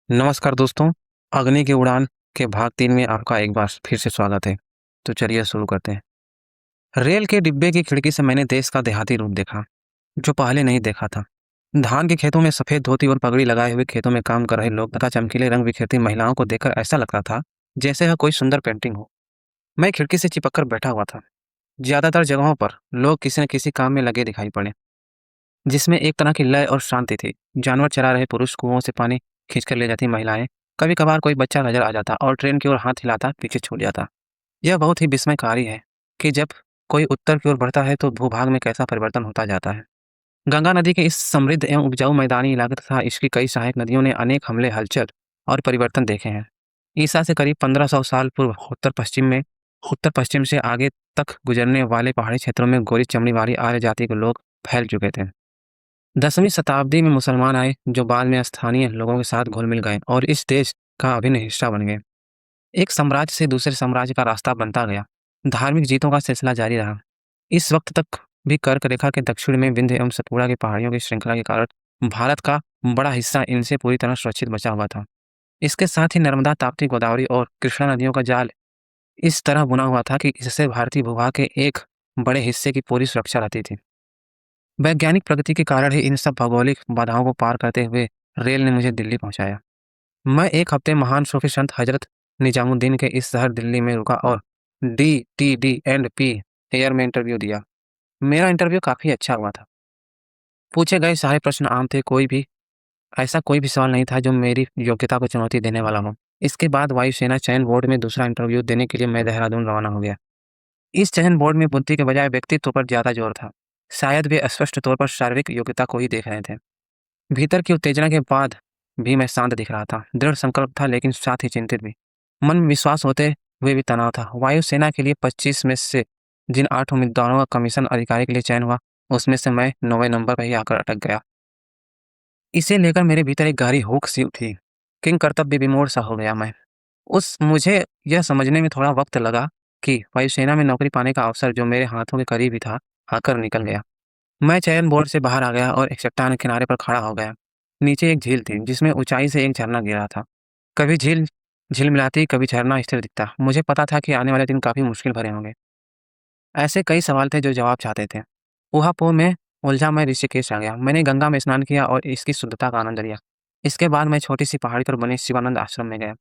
नमस्कार दोस्तों, अग्नि की उड़ान के भाग 3 में आपका एक बार फिर से स्वागत है। तो चलिए शुरू करते हैं। रेल के डिब्बे की खिड़की से मैंने देश का देहाती रूप देखा, जो पहले नहीं देखा था। धान के खेतों में सफ़ेद धोती और पगड़ी लगाए हुए खेतों में काम कर रहे लोग तथा चमकीले रंग बिखेरती महिलाओं को देखकर ऐसा लगता था, जैसे वह कोई सुंदर पेंटिंग हो। मैं खिड़की से चिपक कर बैठा हुआ था। ज़्यादातर जगहों पर लोग किसी न किसी काम में लगे दिखाई पड़े, जिसमें एक तरह की लय और शांति थी। जानवर चरा रहे पुरुष, कुओं से पानी खींचकर ले जाती महिलाएं, कभी-कभार कोई बच्चा नजर आ जाता और ट्रेन की ओर हाथ हिलाता पीछे छूट जाता। यह बहुत ही विस्मयकारी है कि जब कोई उत्तर की ओर बढ़ता है तो भूभाग में कैसा परिवर्तन होता जाता है। गंगा नदी के इस समृद्ध एवं उपजाऊ मैदानी इलाके तथा इसकी कई सहायक नदियों ने अनेक हमले, हलचल और परिवर्तन देखे हैं। ईसा से करीब 1500 साल पूर्व उत्तर पश्चिम से आगे तक गुजरने वाले पहाड़ी क्षेत्रों में गोरी चमड़ी वाली आर्य जाति के लोग फैल चुके थे। 10वीं शताब्दी में मुसलमान आए, जो बाद में स्थानीय लोगों के साथ घुल मिल गए और इस देश का अभिन्न हिस्सा बन गए। एक साम्राज्य से दूसरे साम्राज्य का रास्ता बनता गया। धार्मिक जीतों का सिलसिला जारी रहा। इस वक्त तक भी कर्क रेखा के दक्षिण में विंध्य एवं सतपुड़ा की पहाड़ियों की श्रृंखला के कारण भारत का बड़ा हिस्सा इनसे पूरी तरह सुरक्षित बचा हुआ था। इसके साथ ही नर्मदा, ताप्ती, गोदावरी और कृष्णा नदियों का जाल इस तरह बुना हुआ था कि इससे भारतीय भूभाग के एक बड़े हिस्से की पूरी सुरक्षा रहती थी। वैज्ञानिक प्रगति के कारण ही इन सब भौगोलिक बाधाओं को पार करते हुए रेल ने मुझे दिल्ली पहुंचाया। मैं एक हफ्ते महान सूफी संत हजरत निजामुद्दीन के इस शहर दिल्ली में रुका और DTD&P एयर में इंटरव्यू दिया। मेरा इंटरव्यू काफ़ी अच्छा हुआ था। पूछे गए सारे प्रश्न आम थे, कोई भी सवाल नहीं था जो मेरी योग्यता को चुनौती देने वाला हो। इसके बाद वायुसेना चयन बोर्ड में दूसरा इंटरव्यू देने के लिए मैं देहरादून रवाना हो गया। इस चयन बोर्ड में बुद्धि के बजाय व्यक्तित्व पर ज़्यादा जोर था। शायद वे स्पष्ट तौर पर शारीरिक योग्यता को ही देख रहे थे। भीतर की उत्तेजना के बाद भी मैं शांत दिख रहा था, दृढ़ संकल्प था लेकिन साथ ही चिंतित भी। मन में विश्वास होते हुए भी तनाव था। वायुसेना के लिए 25 में से जिन 8 उम्मीदवारों का कमीशन अधिकारी के लिए चयन हुआ, उसमें से मैं 9वें नंबर पर ही आकर अटक गया। इसे लेकर मेरे भीतर एक गहरी हुक सी उठी। किंग कर्तव्य विमोढ़ सा हो गया मैं। मुझे यह समझने में थोड़ा वक्त लगा कि वायुसेना में नौकरी पाने का अवसर जो मेरे हाथों के करीब ही था, आकर निकल गया। मैं चयन बोर्ड से बाहर आ गया और एक चट्टान के किनारे पर खड़ा हो गया। नीचे एक झील थी जिसमें ऊंचाई से एक झरना गिर रहा था। कभी झील झिलमिलाती, कभी झरना स्थिर दिखता। मुझे पता था कि आने वाले दिन काफी मुश्किल भरे होंगे। ऐसे कई सवाल थे जो जवाब चाहते थे। ऊहापोह में उलझा मैं ऋषिकेश आ गया। मैंने गंगा में स्नान किया और इसकी शुद्धता का आनंद लिया। इसके बाद मैं छोटी सी पहाड़ी पर बने शिवानंद आश्रम में गया।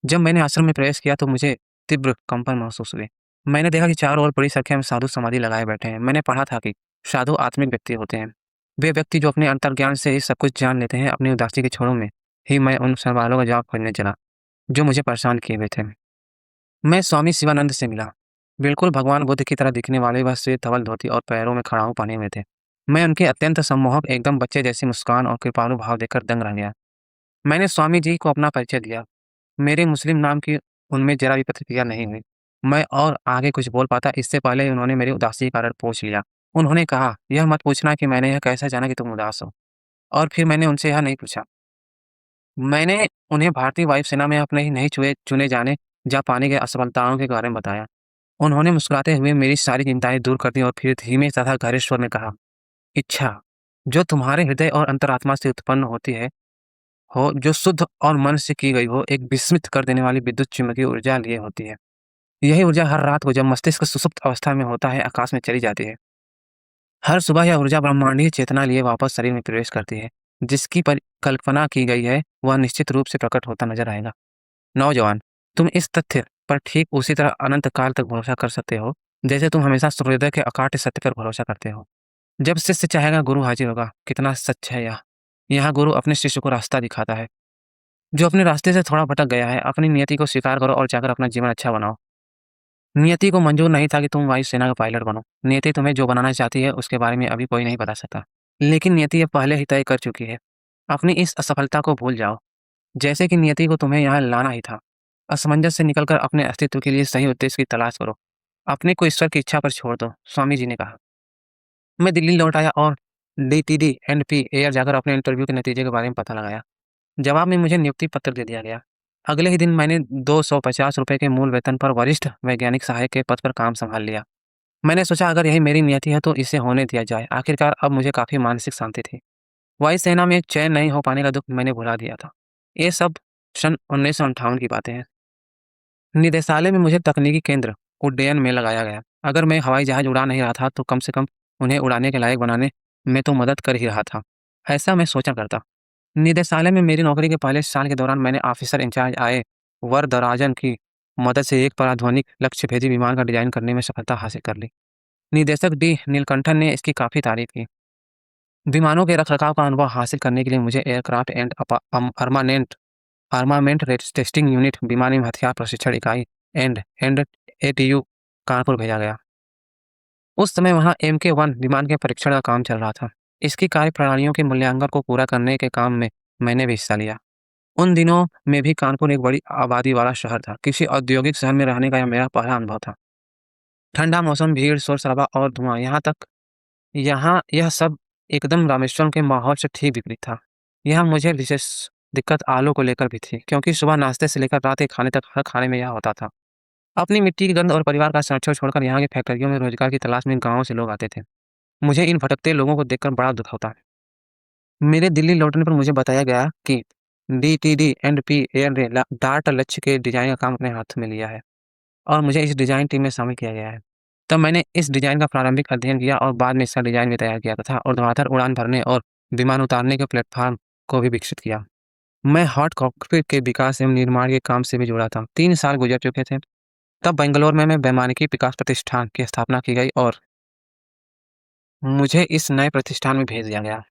जब मैंने आश्रम में प्रवेश किया तो मुझे तीव्र कंपन महसूस हुए। मैंने देखा कि चारों ओर बड़ी संख्या में साधु समाधि लगाए बैठे हैं। मैंने पढ़ा था कि साधु आत्मिक व्यक्ति होते हैं। वे व्यक्ति जो अपने अंतर्ज्ञान से ही सब कुछ जान लेते हैं। अपनी उदासी के क्षणों में ही मैं उन सवालों का जवाब खोजने चला, जो मुझे परेशान किए हुए थे। मैं स्वामी शिवानंद से मिला। बिल्कुल भगवान बुद्ध की तरह दिखने वाले वह श्वेत धवल धोती और पैरों में खड़ाऊ पहने हुए थे। मैं उनके अत्यंत सम्मोहक, एकदम बच्चे जैसी मुस्कान और कृपालु भाव देखकर दंग रह गया। मैंने स्वामी जी को अपना परिचय दिया। मेरे मुस्लिम नाम की उनमें जरा भी प्रतिक्रिया नहीं हुई। मैं और आगे कुछ बोल पाता, इससे पहले ही उन्होंने मेरी उदासी का कारण पूछ लिया। उन्होंने कहा, यह मत पूछना कि मैंने यह कैसे जाना कि तुम उदास हो। और फिर मैंने उनसे यह नहीं पूछा। मैंने उन्हें भारतीय वायुसेना में अपने ही नहीं चुने जाने जा पाने की असफलताओं के बारे में बताया। उन्होंने मुस्कुराते हुए मेरी सारी चिंताएं दूर कर दी और फिर धीमे तथा गहरे स्वर में कहा, इच्छा जो तुम्हारे हृदय और अंतरात्मा से उत्पन्न होती है, जो शुद्ध और मन से की गई हो, एक विस्मित कर देने वाली विद्युत चुम्बकीय ऊर्जा लिए होती है। यही ऊर्जा हर रात को जब मस्तिष्क सुषुप्त अवस्था में होता है, आकाश में चली जाती है। हर सुबह यह ऊर्जा ब्रह्मांडीय चेतना लिए वापस शरीर में प्रवेश करती है। जिसकी परिकल्पना की गई है, वह निश्चित रूप से प्रकट होता नजर आएगा। नौजवान, तुम इस तथ्य पर ठीक उसी तरह अनंत काल तक भरोसा कर सकते हो, जैसे तुम हमेशा सूर्योदय के अकाट्य सत्य पर भरोसा करते हो। जब शिष्य चाहेगा, गुरु हाजिर होगा। कितना सच है यह। यहाँ गुरु अपने शिष्य को रास्ता दिखाता है। जो अपने रास्ते से थोड़ा भटक गया है, अपनी नियति को स्वीकार करो और जाकर अपना जीवन अच्छा बनाओ। नियति को मंजूर नहीं था कि तुम वायुसेना का पायलट बनो। नियति तुम्हें जो बनाना चाहती है, उसके बारे में अभी कोई नहीं बता सकता। लेकिन नियति ये पहले ही तय कर चुकी है। अपनी इस असफलता को भूल जाओ, जैसे कि नियति को तुम्हें यहाँ लाना ही था। असमंजस से निकलकर अपने अस्तित्व के लिए सही उद्देश्य की तलाश करो। अपने को ईश्वर की इच्छा पर छोड़ दो, स्वामी जी ने कहा। मैं दिल्ली लौट आया और DTD&P एयर जाकर अपने इंटरव्यू के नतीजे के बारे में पता लगाया। जवाब में मुझे नियुक्ति पत्र दे दिया गया। अगले ही दिन मैंने 250 रुपये के मूल वेतन पर वरिष्ठ वैज्ञानिक सहायक के पद पर काम संभाल लिया। मैंने सोचा, अगर यही मेरी नियति है तो इसे होने दिया जाए। आखिरकार अब मुझे काफ़ी मानसिक शांति थी। वायुसेना में चयन नहीं हो पाने का दुख मैंने भुला दिया था। ये सब सन 1958 की बातें हैं। निदेशालय में मुझे तकनीकी केंद्र उड्डयन में लगाया गया। अगर मैं हवाई जहाज उड़ा नहीं रहा था तो कम से कम उन्हें उड़ाने के लायक बनाने में तो मदद कर ही रहा था। ऐसा मैं सोचा करता। निदेशालय में मेरी नौकरी के पहले साल के दौरान मैंने ऑफिसर इंचार्ज आए वरदराजन की मदद से एक पराध्वनिक लक्ष्य भेदी विमान का डिजाइन करने में सफलता हासिल कर ली। निदेशक डी नीलकंठन ने इसकी काफ़ी तारीफ की। विमानों के रखरखाव का अनुभव हासिल करने के लिए मुझे aircraft and armament armament testing unit विमान एवं हथियार प्रशिक्षण इकाई एंड एटीयू कानपुर भेजा गया। उस समय वहां MK-1 विमान के परीक्षण का काम चल रहा था। इसकी कार्य प्रणालियों के मूल्यांकन को पूरा करने के काम में मैंने भी हिस्सा लिया। उन दिनों में भी कानपुर एक बड़ी आबादी वाला शहर था। किसी औद्योगिक शहर में रहने का यह मेरा पहला अनुभव था। ठंडा मौसम, भीड़, शोर शराबा और धुआं, यहाँ यह सब एकदम रामेश्वरम के माहौल से ठीक विपरीत था। यहाँ मुझे विशेष दिक्कत आलू को लेकर भी थी, क्योंकि सुबह नाश्ते से लेकर रात के खाने तक हर खाने में यह होता था। अपनी मिट्टी की गंध और परिवार का संरक्षण छोड़कर यहाँ की फैक्ट्रियों में रोजगार की तलाश में गाँव से लोग आते थे। मुझे इन भटकते लोगों को देखकर बड़ा दुख होता है। मेरे दिल्ली लौटने पर मुझे बताया गया कि DTD एंड पी एयर ने डार्ट लक्ष्य के डिजाइन का काम अपने हाथ में लिया है और मुझे इस डिजाइन टीम में शामिल किया गया है। तब मैंने इस डिजाइन का प्रारंभिक अध्ययन किया और बाद में इसका डिजाइन भी तैयार किया तथा ऊर्ध्वाधर उड़ान भरने और विमान उतारने के प्लेटफॉर्म को भी विकसित किया। मैं हॉट कॉकपिट के विकास एवं निर्माण के काम से भी जुड़ा था। 3 साल गुजर चुके थे। तब बेंगलोर में वैमानिकी विकास प्रतिष्ठान की स्थापना की गई और मुझे इस नए प्रतिष्ठान में भेज दिया गया।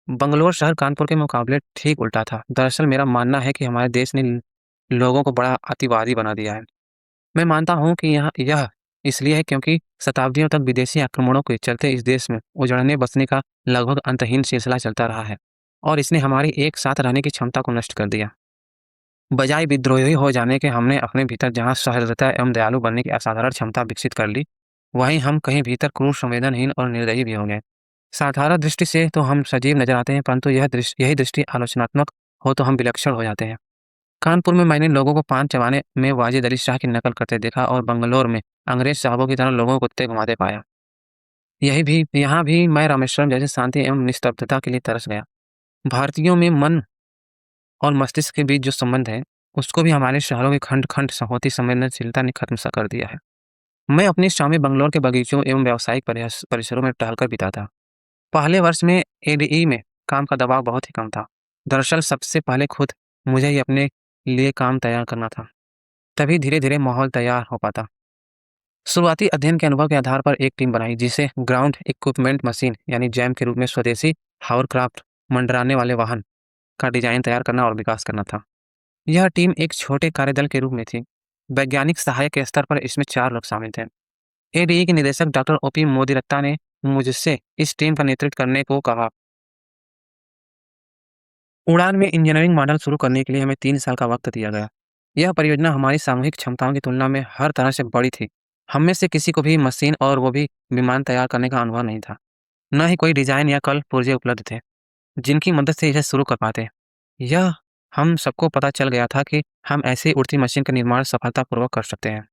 बंगलोर शहर कानपुर के मुकाबले ठीक उल्टा था। दरअसल मेरा मानना है कि हमारे देश ने लोगों को बड़ा अतिवादी बना दिया है। मैं मानता हूँ कि यह इसलिए है क्योंकि शताब्दियों तक विदेशी आक्रमणों के चलते इस देश में उजड़ने बसने का लगभग अंतहीन सिलसिला चलता रहा है और इसने हमारी एक साथ रहने की क्षमता को नष्ट कर दिया। बजाय विद्रोही हो जाने के हमने अपने भीतर जहाँ सहृदयता एवं दयालु बनने की असाधारण क्षमता विकसित कर ली, वहीं हम कहीं भीतर क्रूर, संवेदनहीन और निर्दयी भी हो गए। साधारण दृष्टि से तो हम सजीव नजर आते हैं, परंतु यही दृष्टि आलोचनात्मक हो तो हम विलक्षण हो जाते हैं। कानपुर में मैंने लोगों को पान चबाने में वाजिद अली शाह की नकल करते देखा और बंगलोर में अंग्रेज साहबों की तरह लोगों को कुत्ते घुमाते पाया। यहाँ भी मैं रामेश्वरम जैसे शांति एवं निस्तब्धता के लिए तरस गया। भारतीयों में मन और मस्तिष्क के बीच जो संबंध है, उसको भी हमारे शहरों की खंड-खंड होती संवेदनशीलता ने खत्म सा कर दिया है। मैं अपनी शामें बंगलोर के बगीचों एवं व्यावसायिक परिसरों में टहलकर बिताता। पहले वर्ष में ADE में काम का दबाव बहुत ही कम था। दरअसल सबसे पहले खुद मुझे ही अपने लिए काम तैयार करना था। तभी धीरे-धीरे माहौल तैयार हो पाता। शुरुआती अध्ययन के अनुभव के आधार पर एक टीम बनाई, जिसे ग्राउंड इक्विपमेंट मशीन यानी जैम के रूप में स्वदेशी हावरक्राफ्ट मंडराने वाले वाहन का डिजाइन तैयार करना और विकास करना था। यह टीम एक छोटे कार्यदल के रूप में थी। वैज्ञानिक सहायक के स्तर पर इसमें 4 लोग शामिल थे। ADE के निदेशक डॉक्टर OP मोदीरत्ता ने मुझसे इस टीम का नेतृत्व करने को कहा। उड़ान में इंजीनियरिंग मॉडल शुरू करने के लिए हमें 3 साल का वक्त दिया गया। यह परियोजना हमारी सामूहिक क्षमताओं की तुलना में हर तरह से बड़ी थी। हम में से किसी को भी मशीन और वो भी विमान तैयार करने का अनुभव नहीं था। न ही कोई डिजाइन या कल पुर्जे उपलब्ध थे, जिनकी मदद से इसे शुरू कर पाते। यह हम सबको पता चल गया था कि हम ऐसी उड़ती मशीन का निर्माण सफलतापूर्वक कर सकते हैं।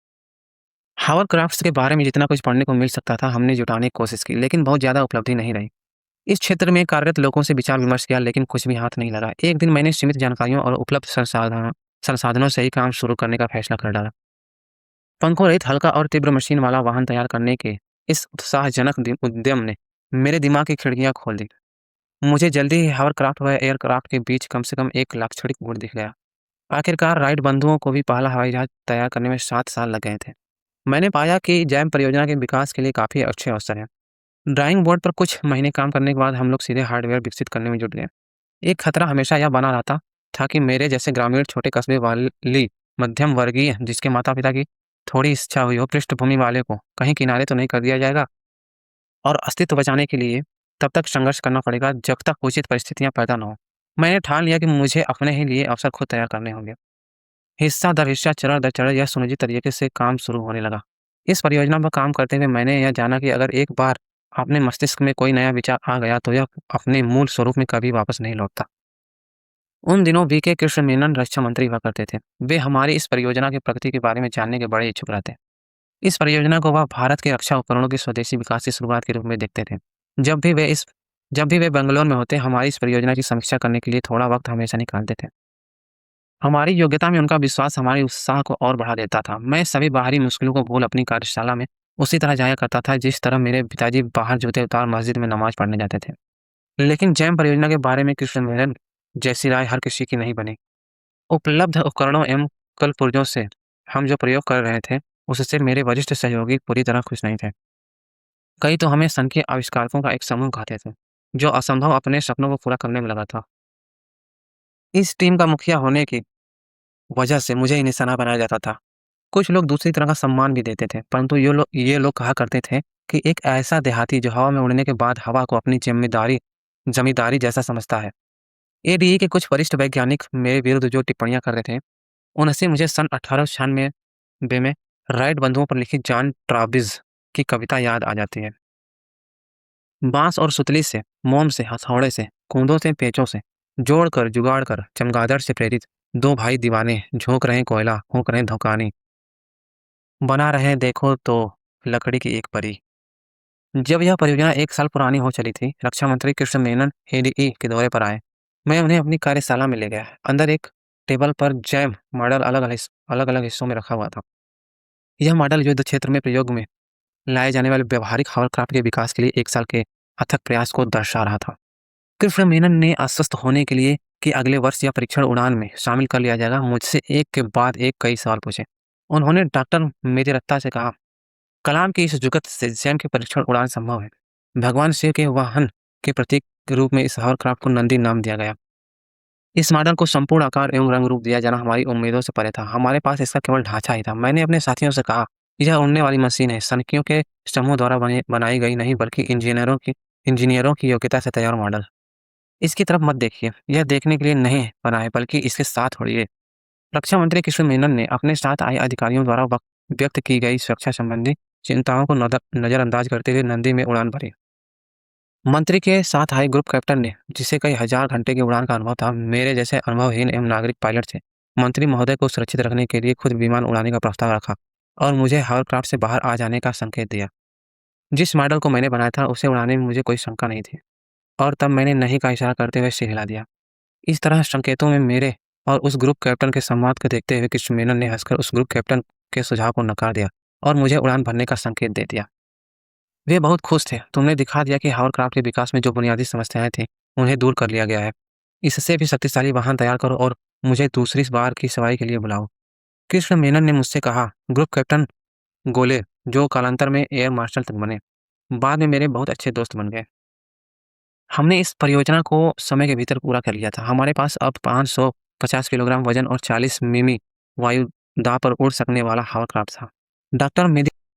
हावरक्राफ्ट्स के बारे में जितना कुछ पढ़ने को मिल सकता था, हमने जुटाने की कोशिश की, लेकिन बहुत ज़्यादा उपलब्धि नहीं रही। इस क्षेत्र में कार्यरत लोगों से विचार विमर्श किया, लेकिन कुछ भी हाथ नहीं लगा। एक दिन मैंने सीमित जानकारियों और उपलब्ध संसाधनों से ही काम शुरू करने का फैसला कर डाला। पंखों रहित हल्का और तीव्र मशीन वाला वाहन तैयार करने के इस उत्साहजनक उद्यम ने मेरे दिमाग की खिड़कियां खोल दी। मुझे जल्दी ही हावरक्राफ्ट व एयरक्राफ्ट के बीच कम से कम एक लाक्षणिक गुण दिख गया। आखिरकार राइट बंधुओं को भी पहला हवाई जहाज तैयार करने में 7 साल लग गए थे। मैंने पाया कि जैम परियोजना के विकास के लिए काफ़ी अच्छे अवसर हैं। ड्राइंग बोर्ड पर कुछ महीने काम करने के बाद हम लोग सीधे हार्डवेयर विकसित करने में जुट गए। एक खतरा हमेशा यह बना रहता था कि मेरे जैसे ग्रामीण छोटे कस्बे वाली मध्यम वर्गीय जिसके माता पिता की थोड़ी इच्छा हुई हो पृष्ठभूमि वाले को कहीं किनारे तो नहीं कर दिया जाएगा और अस्तित्व बचाने के लिए तब तक संघर्ष करना पड़ेगा जब तक उचित परिस्थितियां पैदा न हो। मैंने ठान लिया कि मुझे अपने ही लिए अवसर खुद तैयार करने होंगे। हिस्सा दर हिस्सा, चरण दर चरण यह सुनिश्चित तरीके से काम शुरू होने लगा। इस परियोजना पर काम करते हुए मैंने यह जाना कि अगर एक बार अपने मस्तिष्क में कोई नया विचार आ गया तो यह अपने मूल स्वरूप में कभी वापस नहीं लौटता। उन दिनों VK कृष्ण मेनन रक्षा मंत्री हुआ करते थे। वे हमारी इस परियोजना की प्रगति के बारे में जानने के बड़े इच्छुक रहते। इस परियोजना को वह भारत के रक्षा उपकरणों के स्वदेशी विकास की शुरुआत के रूप में देखते थे। जब भी वे बेंगलोर में होते, हमारी इस परियोजना की समीक्षा करने के लिए थोड़ा वक्त हमेशा निकालते थे। हमारी योग्यता में उनका विश्वास हमारे उत्साह को और बढ़ा देता था। मैं सभी बाहरी मुश्किलों को भूल अपनी कार्यशाला में उसी तरह जाया करता था जिस तरह मेरे पिताजी बाहर जूते उतार मस्जिद में नमाज पढ़ने जाते थे। लेकिन जैम परियोजना के बारे में कृष्ण मेनन जैसी राय हर किसी की नहीं बनी। उपलब्ध उपकरणों एवं कल पुर्जों से हम जो प्रयोग कर रहे थे उससे मेरे वरिष्ठ सहयोगी पूरी तरह खुश नहीं थे। कई तो हमें सन के आविष्कारकों का एक समूह कहते थे जो असंभव अपने सपनों को पूरा करने में लगा था। इस टीम का मुखिया होने की वजह से मुझे ही निशाना बनाया जाता था। कुछ लोग दूसरी तरह का सम्मान भी देते थे, परंतु ये लोग कहा करते थे कि एक ऐसा देहाती जो हवा में उड़ने के बाद हवा को अपनी ज़मींदारी जैसा समझता है। एडीई के कुछ वरिष्ठ वैज्ञानिक मेरे विरुद्ध जो टिप्पणियाँ कर रहे थे, उनसे मुझे सन 1896 में राइट बंधुओं पर लिखी जॉन ट्राविस की कविता याद आ जाती है। बाँस और सुतली से, मोम से, हथौड़े से, कूंदों से, पेंचों से, जोड़ कर, जुगाड़ कर, चमगादड़ से प्रेरित, 2 भाई दीवाने, झोंक रहे कोयला, फूँक रहे धुकानी, बना रहे देखो तो लकड़ी की एक परी। जब यह परियोजना 1 साल पुरानी हो चली थी, रक्षा मंत्री कृष्ण मेनन एडीई के दौरे पर आए। मैं उन्हें अपनी कार्यशाला में ले गया। अंदर एक टेबल पर जैम मॉडल अलग-अलग हिस्सों में रखा हुआ था। यह मॉडल युद्ध क्षेत्र में प्रयोग में लाए जाने वाले व्यावहारिक हॉवरक्राफ्ट के विकास के लिए 1 साल के अथक प्रयास को दर्शा रहा था। कृष्ण मेनन ने आश्वस्त होने के लिए कि अगले वर्ष यह परीक्षण उड़ान में शामिल कर लिया जाएगा, मुझसे एक के बाद एक कई सवाल पूछे। उन्होंने डॉक्टर मेदिरत्ता से कहा, कलाम की इस जुगत से जैम के परीक्षण उड़ान संभव है। भगवान शिव के वाहन के प्रतीक के रूप में इस हॉवरक्राफ्ट को नंदी नाम दिया गया। इस मॉडल को संपूर्ण आकार एवं रंग रूप दिया जाना हमारी उम्मीदों से परे था। हमारे पास इसका केवल ढांचा ही था। मैंने अपने साथियों से कहा, यह उड़ने वाली मशीन है, सनकियों के समूह द्वारा बनाई गई नहीं, बल्कि इंजीनियरों की योग्यता से तैयार मॉडल। इसकी तरफ मत देखिए, यह देखने के लिए नहीं बना है, बल्कि इसके साथ उड़िए। रक्षा मंत्री कृष्ण मेनन ने अपने साथ आए अधिकारियों द्वारा व्यक्त की गई सुरक्षा संबंधी चिंताओं को नजरअंदाज करते हुए नंदी में उड़ान भरी। मंत्री के साथ आए ग्रुप कैप्टन ने, जिसे कई हजार घंटे की उड़ान का अनुभव था, मेरे जैसे अनुभवहीन एवं नागरिक पायलट थे, मंत्री महोदय को सुरक्षित रखने के लिए खुद विमान उड़ाने का प्रस्ताव रखा और मुझे हॉवरक्राफ्ट से बाहर आ जाने का संकेत दिया। जिस मॉडल को मैंने बनाया था उसे उड़ाने में मुझे कोई शंका नहीं थी और तब मैंने नहीं का इशारा करते हुए सिर हिला दिया। इस तरह संकेतों में मेरे और उस ग्रुप कैप्टन के संवाद को देखते हुए कृष्ण मेनन ने हंसकर उस ग्रुप कैप्टन के सुझाव को नकार दिया और मुझे उड़ान भरने का संकेत दे दिया। वे बहुत खुश थे। तुमने दिखा दिया कि हॉवरक्राफ्ट के विकास में जो बुनियादी समस्याएं थीं, उन्हें दूर कर लिया गया है। इससे भी शक्तिशाली वाहन तैयार करो और मुझे दूसरी बार की सवारी के लिए बुलाओ। कृष्ण मेनन ने मुझसे कहा, ग्रुप कैप्टन गोले, जो कालांतर में एयर मार्शल तक बने, बाद में मेरे बहुत अच्छे दोस्त बन गए। हमने इस परियोजना को समय के भीतर पूरा कर लिया था। हमारे पास अब 550 किलोग्राम वजन और 40 मिमी वायु दाब पर उड़ सकने वाला हॉवरक्राफ्ट था। डॉक्टर मेदिरत्ता